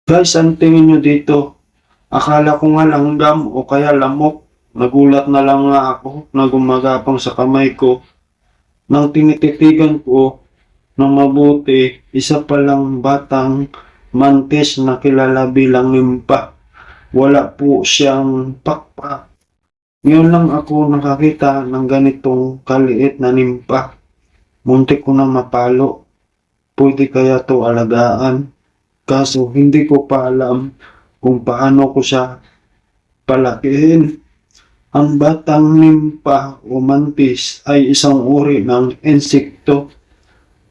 Guys, ang tingin nyo dito? Akala ko nga langgam o kaya lamok. Nagulat na lang nga ako na gumagapang sa kamay ko. Nang tinititigan ko ng mabuti, isa palang batang mantis na kilala bilang nimpa. Wala po siyang pakpak. Ngayon lang ako nakakita ng ganitong kaliit na nimpa. Muntik ko na mapalo. Pwede kaya to alagaan? Kaso hindi ko pa alam kung paano ko siya palakihin. Ang batang nimpa o mantis ay isang uri ng insekto.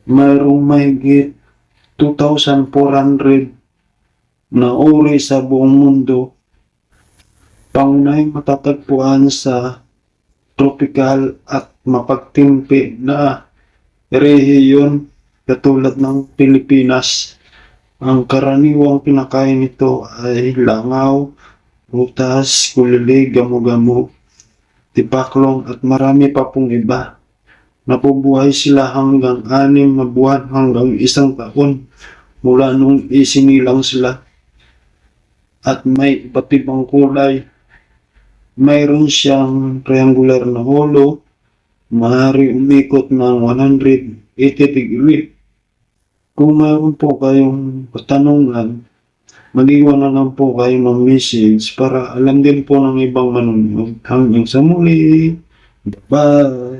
Mayroong mahigit 2,400 na uri sa buong mundo. Pangunahing matatagpuan sa tropical at mapagtimpi na rehiyon katulad ng Pilipinas. Ang karaniwang pinakain nito ay langaw, prutas, kulili, gamo-gamo, tipaklong at marami pa pong iba. Nabubuhay sila hanggang 6 na buwan hanggang 1 taon mula nung isinilang sila at may iba't ibang kulay. Mayroon siyang triangular na holo, maaari umikot ng 180 degree. Kung mayroon po kayong katanungan, mag-iwan na lang po kayo ng message para alam din po ng ibang manonood. Hanggang sa muli. Bye!